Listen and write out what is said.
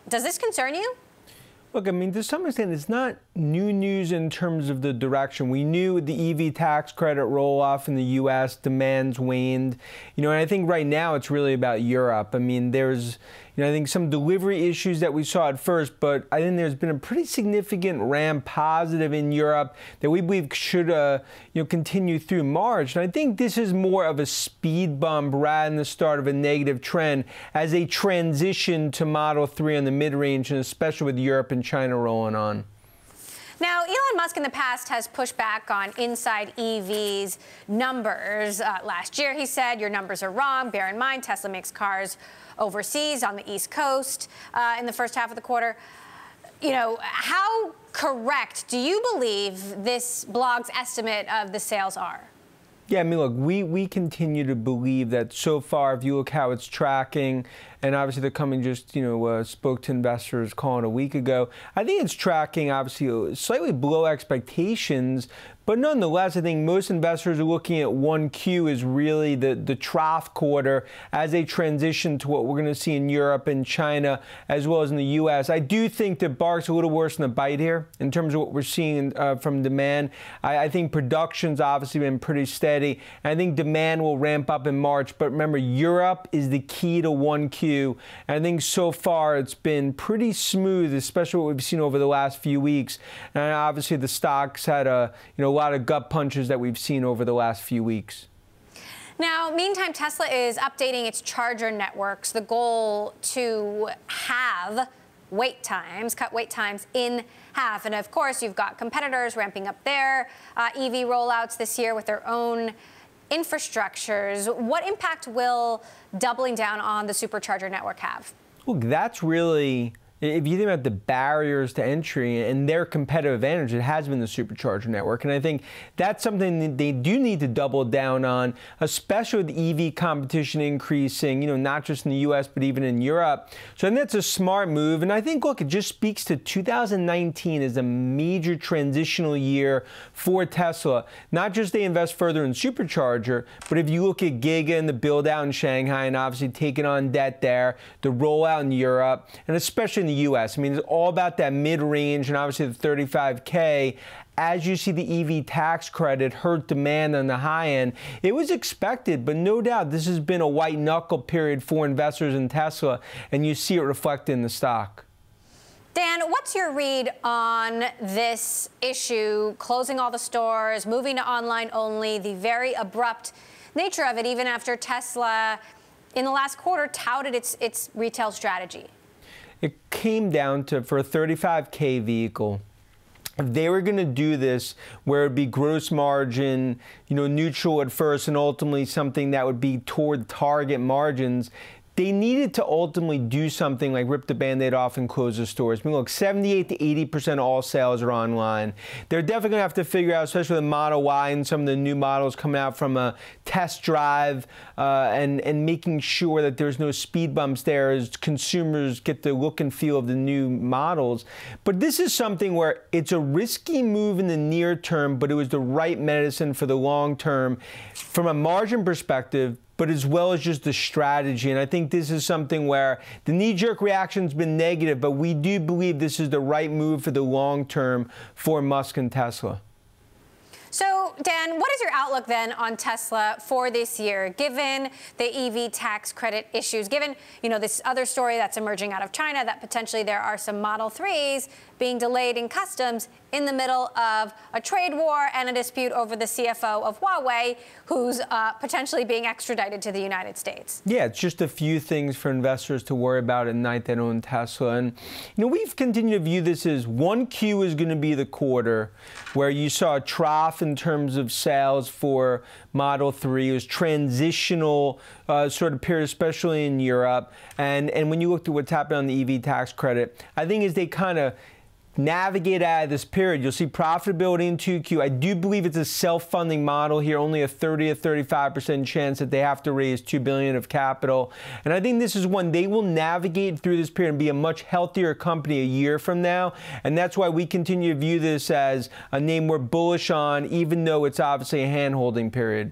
Does this concern you? Look, I mean, to some extent, it's not new news in terms of the direction. We knew the EV tax credit roll-off in the U.S., demand's waned. And I think right now it's really about Europe. I mean, there's, I think some delivery issues that we saw at first, but I think there's been a pretty significant ramp positive in Europe that we believe should, continue through March. And I think this is more of a speed bump rather than the start of a negative trend as they transition to Model 3 on the mid-range, and especially with Europe and China rolling on. Now, Elon Musk in the past has pushed back on Inside EV's numbers. Last year, he said, your numbers are wrong. Bear in mind, Tesla makes cars overseas on the East Coast in the first half of the quarter. How correct do you believe this blog's estimate of the sales are? Yeah, I mean, look, we continue to believe that so far, if you look how it's tracking, and obviously the company just, spoke to investors calling a week ago, I think it's tracking obviously slightly below expectations. But nonetheless, I think most investors are looking at 1Q as really the trough quarter as they transition to what we're going to see in Europe and China as well as in the U.S. I do think that bark's a little worse than a bite here in terms of what we're seeing from demand. I think production's obviously been pretty steady. And I think demand will ramp up in March. But remember, Europe is the key to 1Q. And I think so far it's been pretty smooth, especially what we've seen over the last few weeks. And obviously the stock's had a lot of gut punches that we've seen over the last few weeks. Now, meantime, Tesla is updating its charger networks. The goal to cut wait times in half. And of course, you've got competitors ramping up their EV rollouts this year with their own infrastructures. What impact will doubling down on the Supercharger network have? Look, that's really, if you think about the barriers to entry and their competitive advantage, it has been the Supercharger network. And I think that's something that they do need to double down on, especially with EV competition increasing, not just in the U.S., but even in Europe. So I think that's a smart move. And I think, look, it just speaks to 2019 as a major transitional year for Tesla. Not just they invest further in Supercharger, but if you look at Giga and the build out in Shanghai and obviously taking on debt there, the rollout in Europe, and especially in the U.S. I mean, it's all about that mid-range and obviously the 35K. As you see the EV tax credit hurt demand on the high end, it was expected, but no doubt this has been a white knuckle period for investors in Tesla, and you see it reflected in the stock. Dan, what's your read on this issue, closing all the stores, moving to online only, the very abrupt nature of it, even after Tesla in the last quarter touted its retail strategy? It came down to, for a 35K vehicle, if they were going to do this where it would be gross margin, neutral at first and ultimately something that would be toward target margins, they needed to ultimately do something like rip the Band-Aid off and close the stores. I mean, look, 78 to 80% of all sales are online. They're definitely going to have to figure out, especially with the Model Y and some of the new models coming out from a test drive and making sure that there's no speed bumps there as consumers get the look and feel of the new models. But this is something where it's a risky move in the near term, but it was the right medicine for the long term from a margin perspective, but as well as just the strategy. And I think this is something where the knee-jerk reaction has been negative, but we do believe this is the right move for the long term for Musk and Tesla. So, Dan, what is your outlook then on Tesla for this year, given the EV tax credit issues, given, this other story that's emerging out of China that potentially there are some Model 3s being delayed in customs in the middle of a trade war and a dispute over the CFO of Huawei, who's potentially being extradited to the United States? Yeah, it's just a few things for investors to worry about at night that own Tesla. And, we've continued to view this as 1Q is going to be the quarter where you saw a trough in terms of sales for Model 3. It was transitional sort of period, especially in Europe. And when you looked at what's happened on the EV tax credit, I think as they kind of navigate out of this period, you'll see profitability in 2Q. I do believe it's a self-funding model here, only a 30 to 35% chance that they have to raise $2 billion of capital. And I think this is one they will navigate through this period and be a much healthier company a year from now. And that's why we continue to view this as a name we're bullish on, even though it's obviously a hand-holding period.